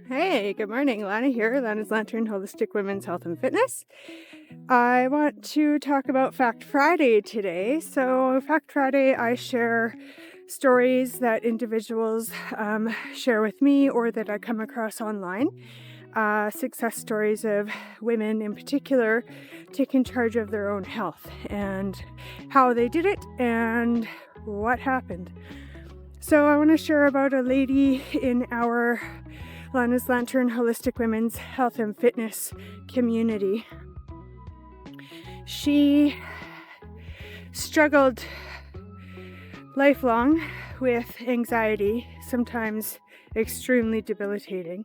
Hey, good morning. Lana here, Lana's Lantern, Holistic Women's Health and Fitness. I want to talk about Fact Friday today. So, Fact Friday, I share stories that individuals share with me or that I come across online. Success stories of women in particular taking charge of their own health and how they did it and what happened. So, I want to share about a lady in our Lana's Lantern Holistic Women's Health and Fitness community. She struggled lifelong with anxiety, sometimes extremely debilitating,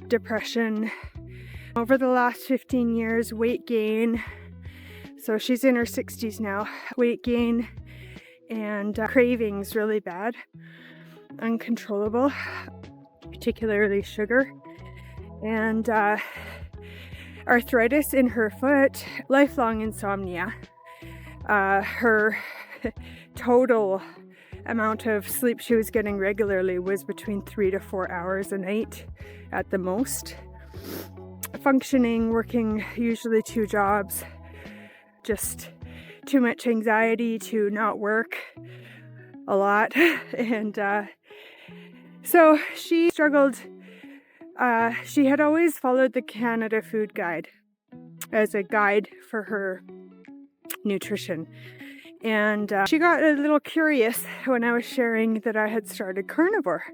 depression. Over the last 15 years, weight gain. So she's in her 60s now. Weight gain and cravings really bad, uncontrollable, particularly sugar, and arthritis in her foot, lifelong insomnia. Her total amount of sleep she was getting regularly was between 3 to 4 hours a night at the most. Functioning, working usually 2 jobs, just too much anxiety to not work a lot, and so she struggled. She had always followed the Canada Food Guide as a guide for her nutrition. And she got a little curious when I was sharing that I had started Carnivore.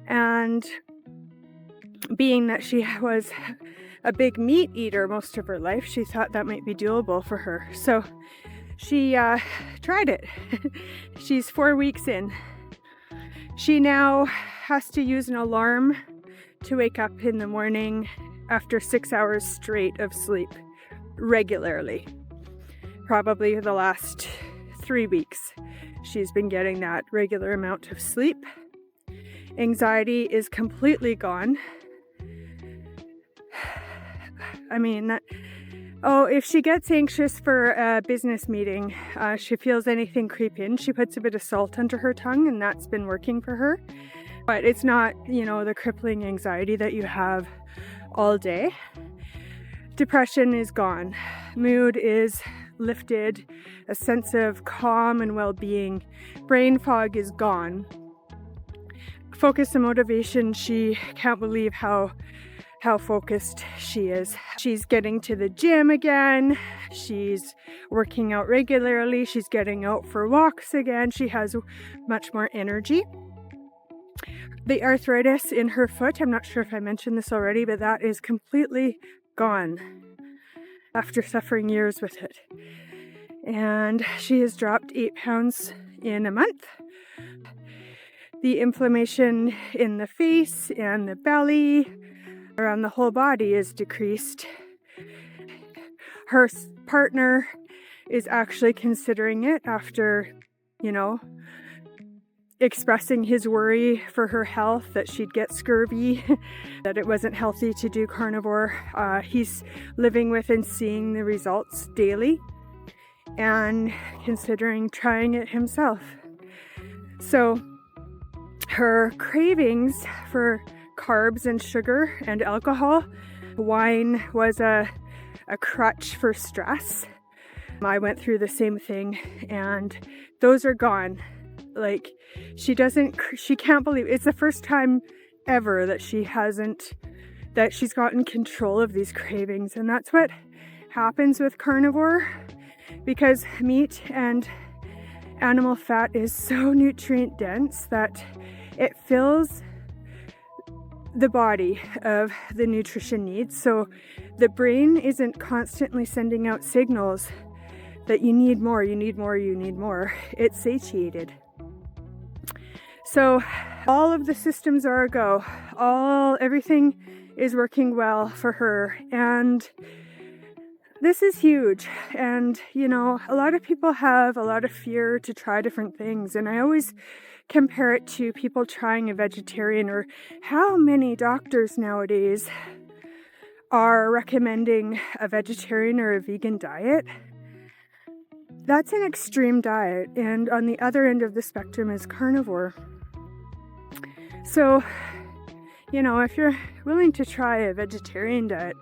And being that she was a big meat eater most of her life, she thought that might be doable for her. So she tried it. She's 4 weeks in. She now has to use an alarm to wake up in the morning after 6 hours straight of sleep regularly. Probably the last 3 weeks, she's been getting that regular amount of sleep. Anxiety is completely gone. I mean, if she gets anxious for a business meeting, she feels anything creep in, she puts a bit of salt under her tongue, and that's been working for her. But it's not, the crippling anxiety that you have all day. Depression is gone. Mood is lifted. A sense of calm and well-being. Brain fog is gone. Focus and motivation, she can't believe how focused she is. She's getting to the gym again. She's working out regularly. She's getting out for walks again. She has much more energy. The arthritis in her foot, I'm not sure if I mentioned this already, but that is completely gone after suffering years with it. And she has dropped 8 pounds in a month. The inflammation in the face and the belly, around the whole body, is decreased. Her partner is actually considering it after, expressing his worry for her health, that she'd get scurvy, that it wasn't healthy to do carnivore. He's living with and seeing the results daily and considering trying it himself. So her cravings for carbs and sugar and alcohol, wine was a crutch for stress. I went through the same thing, and those are gone. Like, she can't believe it's the first time ever that she's gotten control of these cravings. And that's what happens with carnivore, because meat and animal fat is so nutrient dense that it fills the body of the nutrition needs. So the brain isn't constantly sending out signals that you need more, you need more, you need more. It's satiated. So all of the systems are a go. Everything is working well for her. And this is huge. And, a lot of people have a lot of fear to try different things. And I always compare it to people trying a vegetarian, or how many doctors nowadays are recommending a vegetarian or a vegan diet. That's an extreme diet. And on the other end of the spectrum is carnivore. So you know, if you're willing to try a vegetarian diet,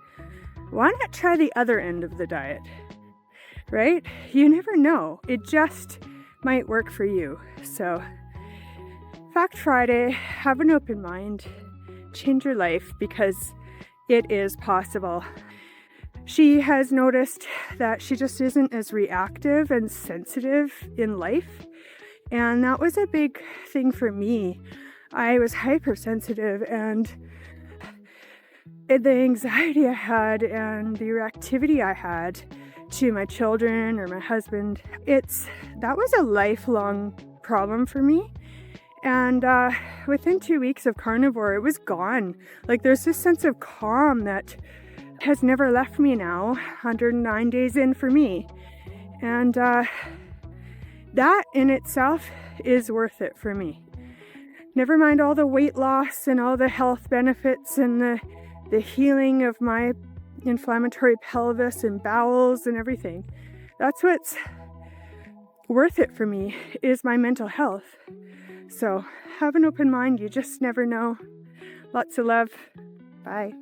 why not try the other end of the diet, right? You never know. It just might work for you. So, Fact Friday, have an open mind, change your life because it is possible. She has noticed that she just isn't as reactive and sensitive in life. And that was a big thing for me. I was hypersensitive, and the anxiety I had and the reactivity I had to my children or my husband, that was a lifelong problem for me. And within 2 weeks of Carnivore, it was gone. Like, there's this sense of calm that has never left me now, 109 days in for me. And that in itself is worth it for me. Never mind all the weight loss and all the health benefits and the healing of my inflammatory pelvis and bowels and everything. That's what's worth it for me, is my mental health. So have an open mind. You just never know. Lots of love. Bye.